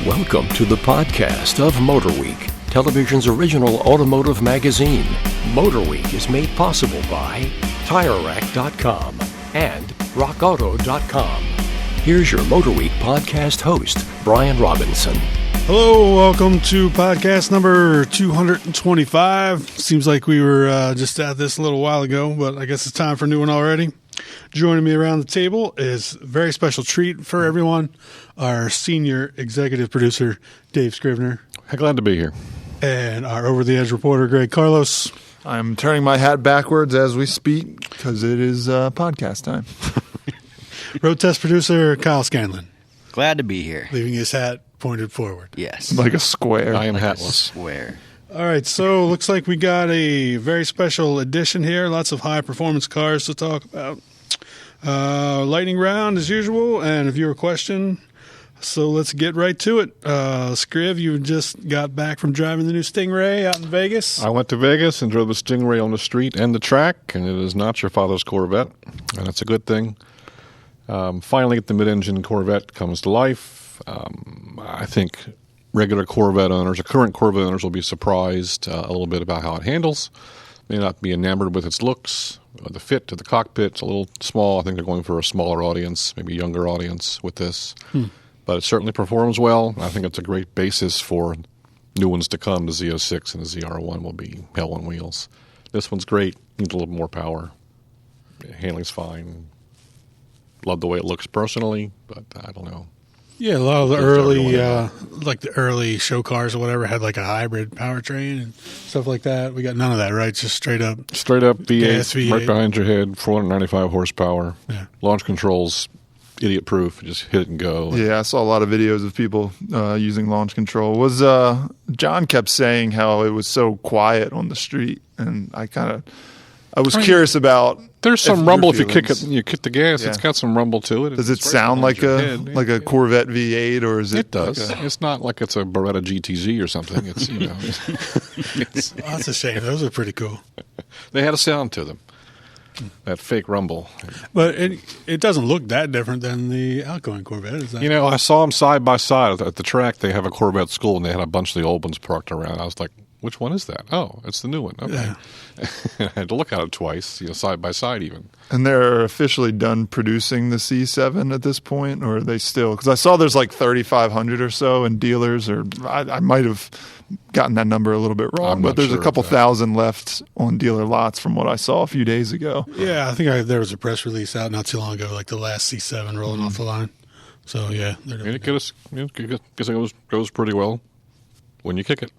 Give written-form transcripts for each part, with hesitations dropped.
Welcome to the podcast of MotorWeek, television's original automotive magazine. MotorWeek is made possible by TireRack.com and RockAuto.com. Here's your MotorWeek podcast host, Brian Robinson. Hello, welcome to podcast number 225. Seems like we were just at this a little while ago, but I guess it's time for a new one already. Joining me around the table is a very special treat for everyone, our senior executive producer, Dave Scrivener. Glad to be here. And our over-the-edge reporter, Greg Carlos. I'm turning my hat backwards as we speak because it is podcast time. Road test producer, Kyle Scanlon. Glad to be here. Leaving his hat pointed forward. Yes. Like a square. I am like hatless. A square. All right, so looks like we got a very special edition here. Lots of high-performance cars to talk about. Lightning round as usual, and a viewer question. So let's get right to it. Scriv, you just got back from driving the new Stingray out in Vegas. I went to Vegas and drove the Stingray on the street and the track, and it is not your father's Corvette, and that's a good thing. Finally, the mid-engine Corvette comes to life. I think regular Corvette owners, or current Corvette owners, will be surprised a little bit about how it handles. May not be enamored with its looks. The fit to the cockpit's a little small. I think they're going for a smaller audience, maybe a younger audience with this. But it certainly performs well. I think it's a great basis for new ones to come. The Z06 and the ZR1 will be hell on wheels. This one's great. Needs a little more power. Handling's fine. Love the way it looks personally, but I don't know. Yeah, a lot of the early show cars or whatever had like a hybrid powertrain and stuff like that. We got none of that, right? Just straight up V8, right behind your head, 495 horsepower. Yeah. Launch controls, idiot-proof. Just hit it and go. Yeah, I saw a lot of videos of people using launch control. John kept saying how it was so quiet on the street, and I was curious about. There's some rumble if you kick it. You kick the gas. Yeah. It's got some rumble to it. Does it sound like a Corvette V8, or is it? It does. It's not like it's a Beretta GTZ or something. It's That's a shame. Those are pretty cool. They had a sound to them. That fake rumble. But it doesn't look that different than the outgoing Corvette. Is that? I saw them side by side at the track. They have a Corvette school, and they had a bunch of the old ones parked around. I was like, which one is that? Oh, it's the new one. Okay. Yeah. I had to look at it twice, side by side even. And they're officially done producing the C7 at this point, or are they still? Because I saw there's like 3,500 or so in dealers, or I might have gotten that number a little bit wrong, but there's a couple thousand left on dealer lots from what I saw a few days ago. Yeah, I think there was a press release out not too long ago, like the last C7 rolling off the line. So, yeah. It goes pretty well when you kick it.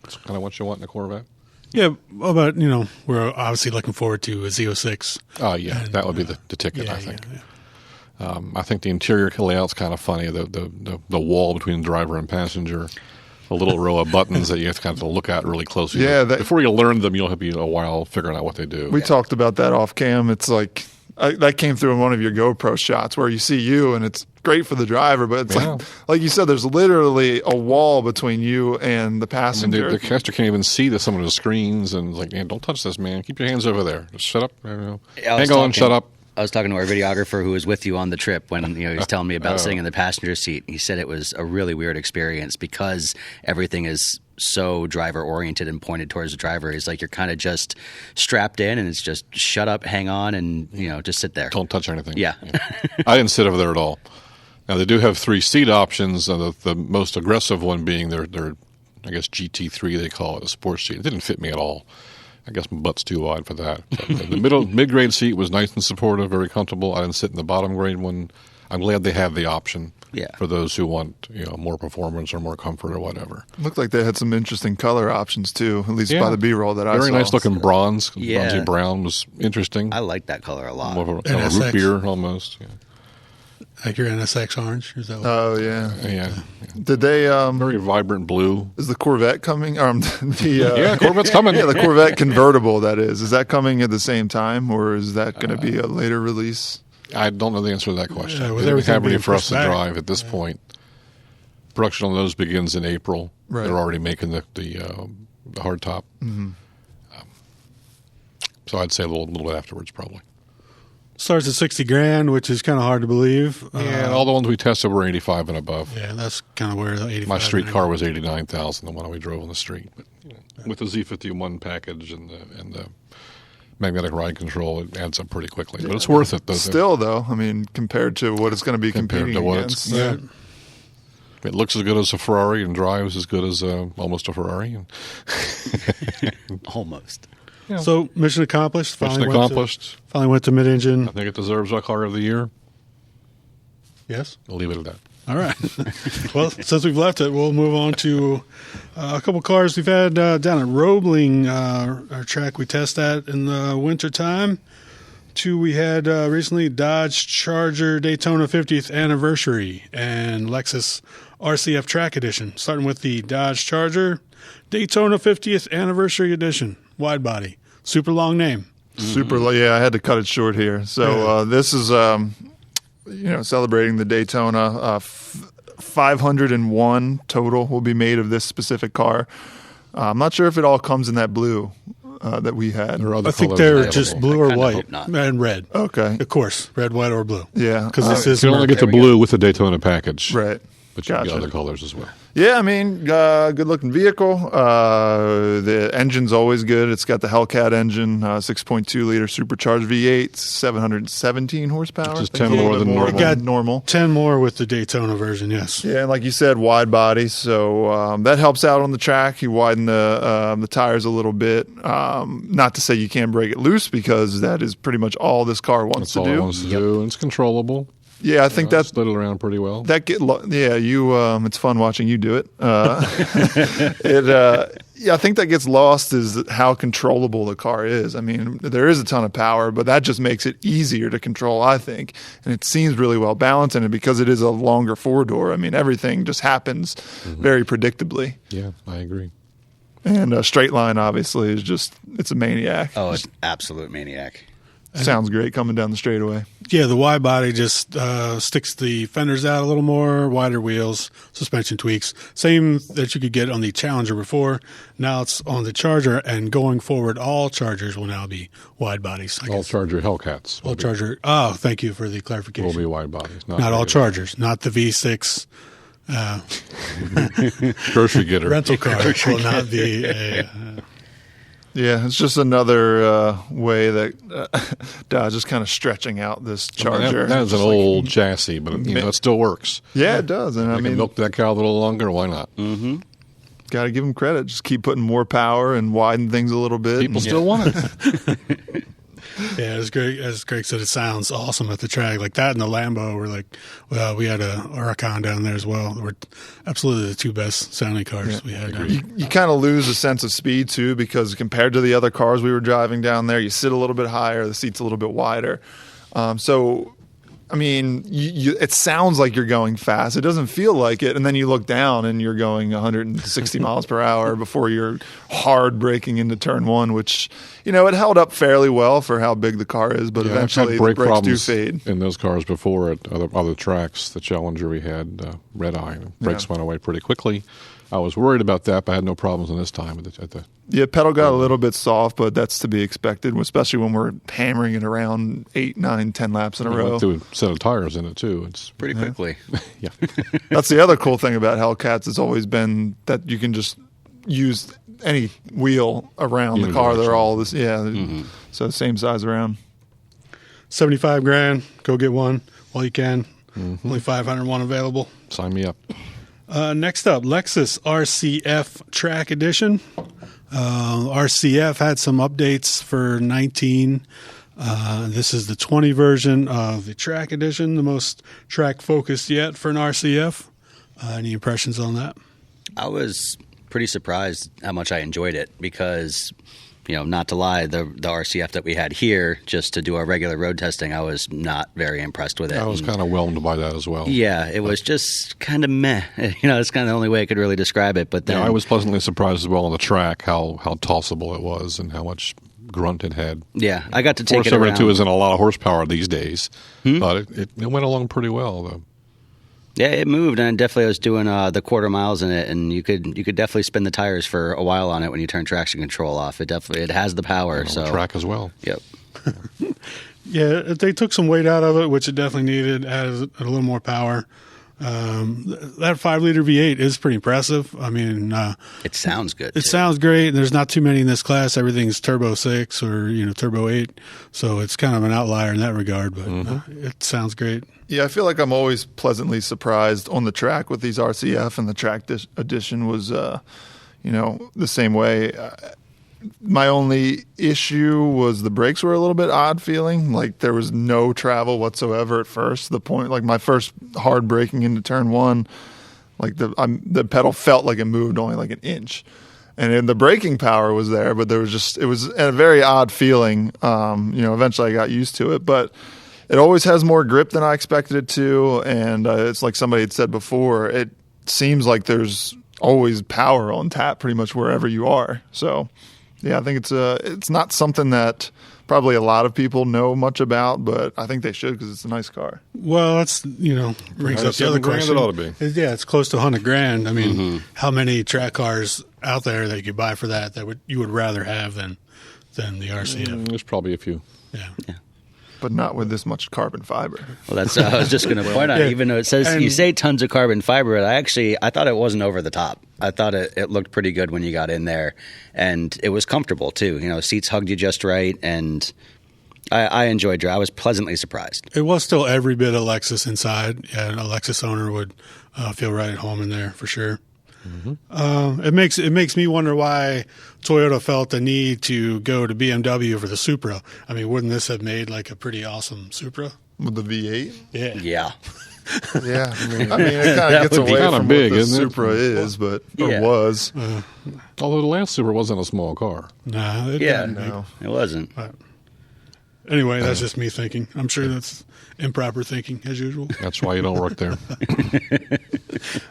That's kind of what you want in a Corvette. Yeah, but, we're obviously looking forward to a Z06. Oh, yeah, and that would be the ticket, I think. Yeah. I think the interior layout's kind of funny. The wall between the driver and passenger, a little row of buttons that you have to kind of look at really closely. Yeah, before you learn them, you'll have to be a while figuring out what they do. We talked about that off cam. It's like that came through in one of your GoPro shots where you see you, and it's great for the driver, but it's like you said, there's literally a wall between you and the passenger. The caster can't even see some of the screens, and it's like, man, don't touch this, man. Keep your hands over there. Just shut up. Hang on, shut up. I was talking to our videographer who was with you on the trip when he was telling me about sitting in the passenger seat. He said it was a really weird experience because everything is so driver-oriented and pointed towards the driver. It's like you're kind of just strapped in, and it's just shut up, hang on, and just sit there. Don't touch anything. Yeah. I didn't sit over there at all. Now, they do have 3 seat options, the most aggressive one being their I guess, GT3, they call it, a sports seat. It didn't fit me at all. I guess my butt's too wide for that. But the mid-grade seat was nice and supportive, very comfortable. I didn't sit in the bottom grade one. I'm glad they have the option for those who want more performance or more comfort or whatever. Looked like they had some interesting color options, too, at least by the B-roll that I saw. Very nice-looking bronze. Bronzy brown was interesting. I like that color a lot. More of a root beer almost, Like your NSX orange? Is that what? Oh, yeah. Yeah. Did they... very vibrant blue. Is the Corvette coming? Corvette's coming. Yeah, the Corvette convertible, that is. Is that coming at the same time, or is that going to be a later release? I don't know the answer to that question. Yeah, they have ready for us to drive at this point. Production on those begins in April. Right. They're already making the hardtop. Mm-hmm. So I'd say a little bit afterwards, probably. Starts at 60 grand, which is kind of hard to believe. And all the ones we tested were 85 and above. Yeah, that's kind of where the 85. My street car was 89,000, the one we drove on the street. But with the Z51 package and the magnetic ride control, it adds up pretty quickly. But it's worth it. Still, though, I mean, compared to what it's going to be competing against. It looks as good as a Ferrari and drives as good as almost a Ferrari. Almost. Yeah. So mission accomplished. Finally went to mid-engine. I think it deserves our car of the year. Yes. I'll leave it at that. All right. Well, since we've left it, we'll move on to a couple cars we've had down at Roebling, our track we test at in the wintertime. Two we had recently, Dodge Charger Daytona 50th Anniversary and Lexus RC-F Track Edition. Starting with the Dodge Charger Daytona 50th Anniversary Edition, Widebody. Super long name. Super, I had to cut it short here. So this is, celebrating the Daytona. 501 total will be made of this specific car. I'm not sure if it all comes in that blue that we had. I think they're just blue or white and red. Okay. Of course, red, white, or blue. Yeah. Because this is you can only get the blue with the Daytona package. Right. But you can get other colors as well. Yeah, I mean, good-looking vehicle. The engine's always good. It's got the Hellcat engine, 6.2-liter supercharged V8, 717 horsepower. Just 10 more than normal. It got normal. 10 more with the Daytona version, yes. Yeah, and like you said, wide body, so that helps out on the track. You widen the tires a little bit. Not to say you can't break it loose, because that is pretty much all this car wants to do. That's all it wants to do, and it's controllable. Yeah, I think that's slid it around pretty well. It's fun watching you do it. I think that gets lost is how controllable the car is. I mean, there is a ton of power, but that just makes it easier to control, I think. And it seems really well balanced, and because it is a longer four-door, I mean, everything just happens very predictably. Yeah, I agree. And straight line, obviously, is it's a maniac. Oh, it's absolute maniac. Sounds great coming down the straightaway. Yeah, the wide body just sticks the fenders out a little more, wider wheels, suspension tweaks. Same that you could get on the Challenger before. Now it's on the Charger, and going forward, all Chargers will now be wide bodies. All Charger Hellcats. All Charger. Oh, thank you for the clarification. Will be wide bodies. Not all Chargers, not the V6. Grocery getter. Rental car will not be Yeah, it's just another way that Dodge is kind of stretching out this Charger. That is an old chassis, but it still works. Yeah, it does. And I mean, milk that cow a little longer. Why not? Mm-hmm. Got to give them credit. Just keep putting more power and widen things a little bit. People still want it. Yeah, as Greg said, it sounds awesome at the track. Like that and the Lambo were like, well, we had a Huracan down there as well. We're absolutely the two best sounding cars we had. You kind of lose a sense of speed too, because compared to the other cars we were driving down there, you sit a little bit higher, the seat's a little bit wider. So, I mean, it sounds like you're going fast. It doesn't feel like it. And then you look down and you're going 160 miles per hour before you're hard braking into turn one, which, it held up fairly well for how big the car is, but eventually the brakes do fade. In those cars before at other tracks, the Challenger we had, red eye, brakes went away pretty quickly. I was worried about that, but I had no problems on this time. Pedal got a little bit soft, but that's to be expected, especially when we're hammering it around 8, 9, 10 laps in a row. Threw a set of tires in it, too. It's pretty quickly. Yeah. That's the other cool thing about Hellcats. It's always been that you can just use any wheel around the car. They're all this, so same size around. 75 grand, go get one while you can. Only 501 available. Sign me up. Next up, Lexus RC-F Track Edition. RC-F had some updates for 19. This is the 20 version of the Track Edition, the most track-focused yet for an RC-F. Any impressions on that? I was pretty surprised how much I enjoyed it because, not to lie, the RC-F that we had here, just to do our regular road testing, I was not very impressed with it. I was kind of whelmed by that as well. Yeah, it was just kind of meh. It's kind of the only way I could really describe it. But then I was pleasantly surprised as well on the track how tossable it was and how much grunt it had. Yeah, I got to take it around. 472 isn't a lot of horsepower these days, but it went along pretty well, though. Yeah, it moved, and definitely I was doing the quarter miles in it, and you could definitely spin the tires for a while on it when you turn traction control off. It has the power. And on the track as well. Yep. Yeah, they took some weight out of it, which it definitely needed, added a little more power. That 5-liter V8 is pretty impressive. I mean, it sounds good. It sounds great. There's not too many in this class. Everything's Turbo 6 or Turbo 8, so it's kind of an outlier in that regard. But it sounds great. Yeah, I feel like I'm always pleasantly surprised on the track with these RC-F, and the Track Edition was, the same way. My only issue was the brakes were a little bit odd feeling. Like there was no travel whatsoever at first. The point, like my first hard braking into turn one, like the pedal felt like it moved only like an inch. And then the braking power was there, but it was a very odd feeling. Eventually I got used to it, but it always has more grip than I expected it to. And it's like somebody had said before, it seems like there's always power on tap pretty much wherever you are. So yeah, I think it's not something that probably a lot of people know much about, but I think they should because it's a nice car. Well, that's brings up the other question. It ought to be. Yeah, it's close to $100,000. I mean, how many track cars out there that you could buy for that you would rather have than the RC-F? There's probably a few. Yeah. But not with this much carbon fiber. Well, that's I was just going to point out. Even though it says you say tons of carbon fiber, I thought it wasn't over the top. I thought it looked pretty good when you got in there, and it was comfortable too. Seats hugged you just right, and I enjoyed driving. I was pleasantly surprised. It was still every bit of Lexus inside. Yeah, a Lexus owner would feel right at home in there for sure. It makes me wonder why Toyota felt the need to go to BMW for the Supra. I mean, wouldn't this have made like a pretty awesome Supra With the V8? Yeah. Yeah. Yeah, I mean it kind of gets away from big, what the isn't it? Supra is, but or was. Although the last Supra wasn't a small car. Nah, it wasn't. But anyway, that's just me thinking. I'm sure that's improper thinking as usual. That's why you don't work there.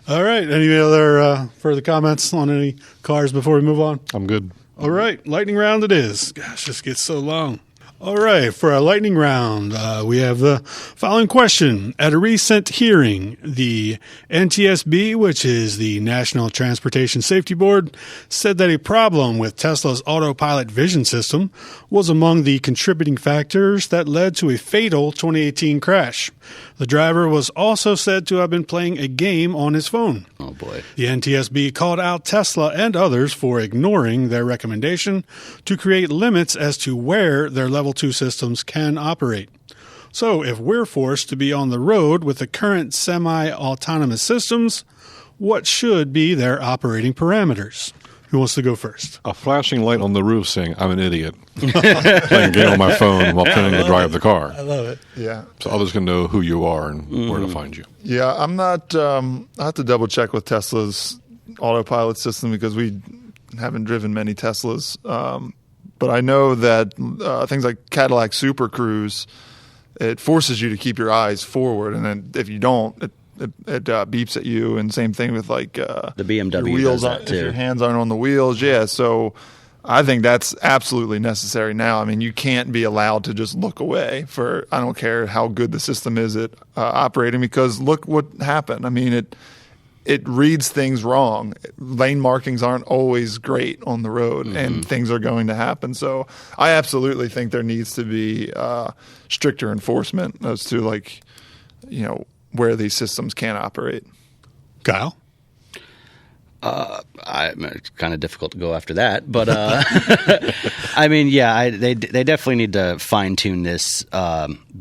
All right. Any other further comments on any cars before we move on? I'm good. All right. Lightning round it is. Gosh, this gets so long. All right. For our lightning round, we have the following question. At a recent hearing, the NTSB, which is the National Transportation Safety Board, said that a problem with Tesla's autopilot vision system was among the contributing factors that led to a fatal 2018 crash. The driver was also said to have been playing a game on his phone. Oh, boy. The NTSB called out Tesla and others for ignoring their recommendation to create limits as to where their Level 2 systems can operate. So, if we're forced to be on the road with the current semi-autonomous systems, what should be their operating parameters? Who wants to go first? A flashing light on the roof saying, I'm an idiot. Playing a game on my phone while pretending to drive the car. I love it. Yeah. So others can know who you are and where to find you. Yeah, I'm not. I have to double check with Tesla's autopilot system because we haven't driven many Teslas. But I know that things like Cadillac Super Cruise, it forces you to keep your eyes forward, and then if you don't, it beeps at you. And same thing with like the BMW your wheels does that too. If your hands aren't on the wheels. Yeah, so I think that's absolutely necessary now. I mean, you can't be allowed to just look away for, I don't care how good the system is at operating, because look what happened. I mean, it reads things wrong. Lane markings aren't always great on the road, and things are going to happen. So I absolutely think there needs to be stricter enforcement as to where these systems can operate. Kyle? It's kind of difficult to go after that, but I mean, yeah, they definitely need to fine tune this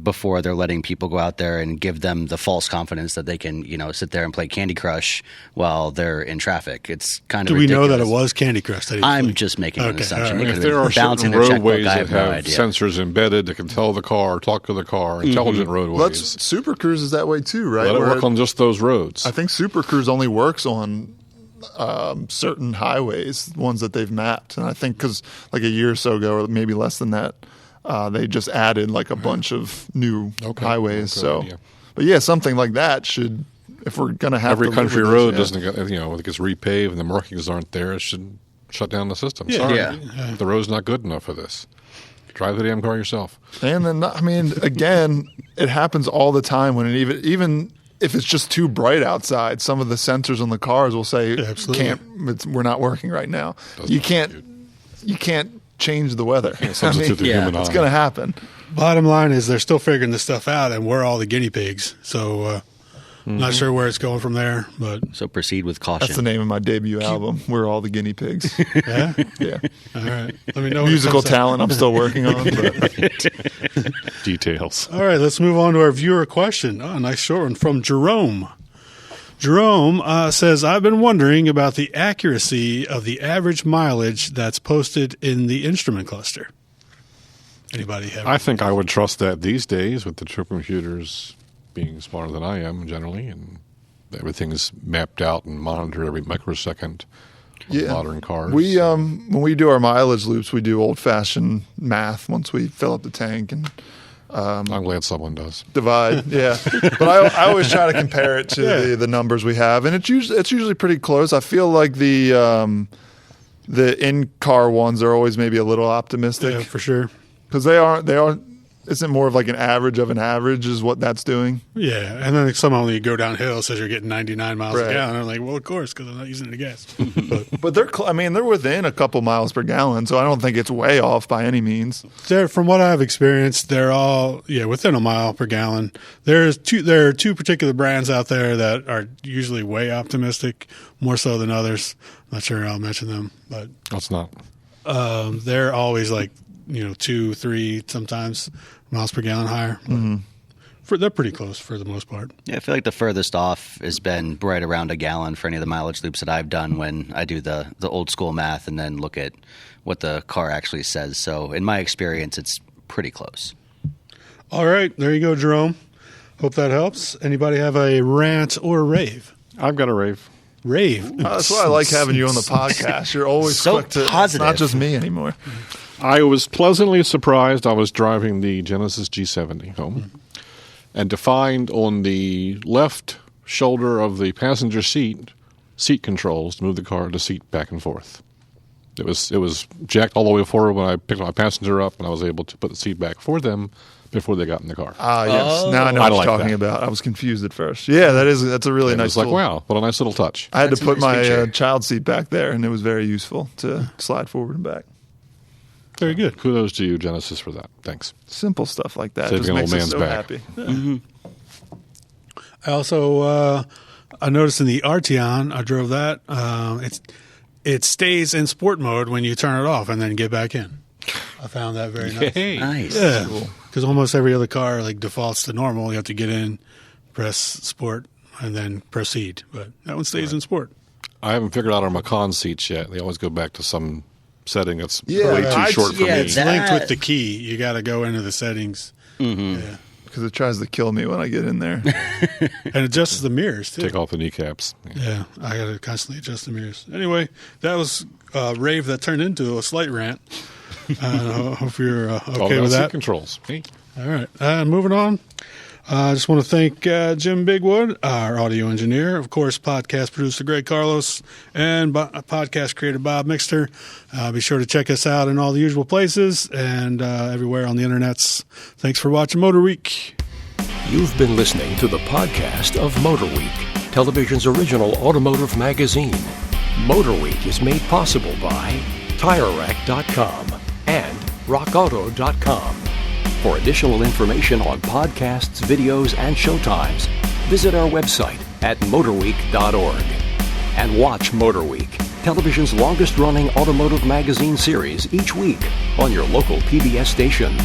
before they're letting people go out there and give them the false confidence that they can, sit there and play Candy Crush while they're in traffic. It's kind of ridiculous. Do we know that it was Candy Crush? I'm just making an assumption. Right. If there are certain roadways that have sensors embedded that can tell the car, talk to the car, intelligent roadways. Super Cruise is that way too, right? Let it work on just those roads. I think Super Cruise only works on certain highways, ones that they've mapped. And I think because like a year or so ago, or maybe less than that, they just added like a bunch of new highways. So, but yeah, something like that should, if we're going to have every country road doesn't get, if it gets repaved and the markings aren't there, it should shut down the system. Sorry, the road's not good enough for this. Drive the damn car yourself. And then, I mean, again, it happens all the time when it even if it's just too bright outside, some of the sensors on the cars will say, we're not working right now. You can't change the weather. It's going to happen. bottom line is they're still figuring this stuff out, and we're all the guinea pigs. So not sure where it's going from there. But So proceed with caution. That's the name of my debut album. We're all the guinea pigs. yeah, Yeah. all right. Let me know. when it Musical comes out. talent I'm still working on. But Details. All right, let's move on to our viewer question. Oh, nice short one from Jerome. Jerome says, I've been wondering about the accuracy of the average mileage that's posted in the instrument cluster. Anybody have? I think I would trust that these days with the trip computers being smarter than I am generally, and everything's mapped out and monitored every microsecond on modern cars. we when we do our mileage loops, we do old-fashioned math once we fill up the tank and I'm glad someone does. divide. Yeah, but I always try to compare it to the numbers we have, and it's usually pretty close. I feel like the in-car ones are always maybe a little optimistic. Yeah, for sure. Because they are. Isn't more of like an average is what that's doing. Yeah, and then somehow when you go downhill, it says you're getting 99 miles Right. a gallon. I'm like, well, of course, because I'm not using the gas. But they're within a couple miles per gallon, so I don't think it's way off by any means. From what I've experienced, they're all within a mile per gallon. There are two particular brands out there that are usually way optimistic, more so than others. Not sure I'll mention them, but That's not. they're always like 2, 3, sometimes miles per gallon higher. They're pretty close for the most part. Yeah, I feel like the furthest off has been right around a gallon for any of the mileage loops that I've done when I do the old school math and then look at what the car actually says. So in my experience, it's pretty close. All right, there you go, Jerome. Hope that helps. Anybody have a rant or rave? I've got a rave. Rave. That's why I like having you on the podcast. You're always So quick to. positive. It's not just me anymore. I was pleasantly surprised. I was driving the Genesis G70 home, and to find on the left shoulder of the passenger seat controls to move the car to seat back and forth. It was jacked all the way forward when I picked my passenger up, and I was able to put the seat back for them before they got in the car. Ah, yes. Now I know I what you're like talking that. about. I was confused at first. Yeah, that's a really And nice it was like, tool. wow, what a nice little touch. I had That's to a put nice my feature. child seat back there, and it was very useful to slide forward and back. Very good. Kudos to you, Genesis, for that. Thanks. Simple stuff like that Saving just an makes old us man's so back. happy. I also I noticed in the Arteon, I drove that. It stays in sport mode when you turn it off and then get back in. I found that very nice. Nice. Yeah, because almost every other car like defaults to normal. You have to get in, press sport, and then proceed. But that one stays in sport. I haven't figured out our Macan seats yet. They always go back to some setting that's Yeah, way too short for yeah, me. It's that- linked with the key. You got to go into the settings. Yeah. Because it tries to kill me when I get in there. And adjusts the mirrors too. Take off the kneecaps. Yeah, I got to constantly adjust the mirrors. Anyway, that was a rave that turned into a slight rant. I hope you're All okay about with seat that. controls. Hey. All right, moving on. I just want to thank Jim Bigwood, our audio engineer, of course, podcast producer Greg Carlos, and podcast creator Bob Mixter. Be sure to check us out in all the usual places and everywhere on the internets. Thanks for watching MotorWeek. You've been listening to the podcast of MotorWeek, television's original automotive magazine. MotorWeek is made possible by TireRack.com and RockAuto.com. For additional information on podcasts, videos, and showtimes, visit our website at motorweek.org. And watch MotorWeek, television's longest-running automotive magazine series each week on your local PBS station.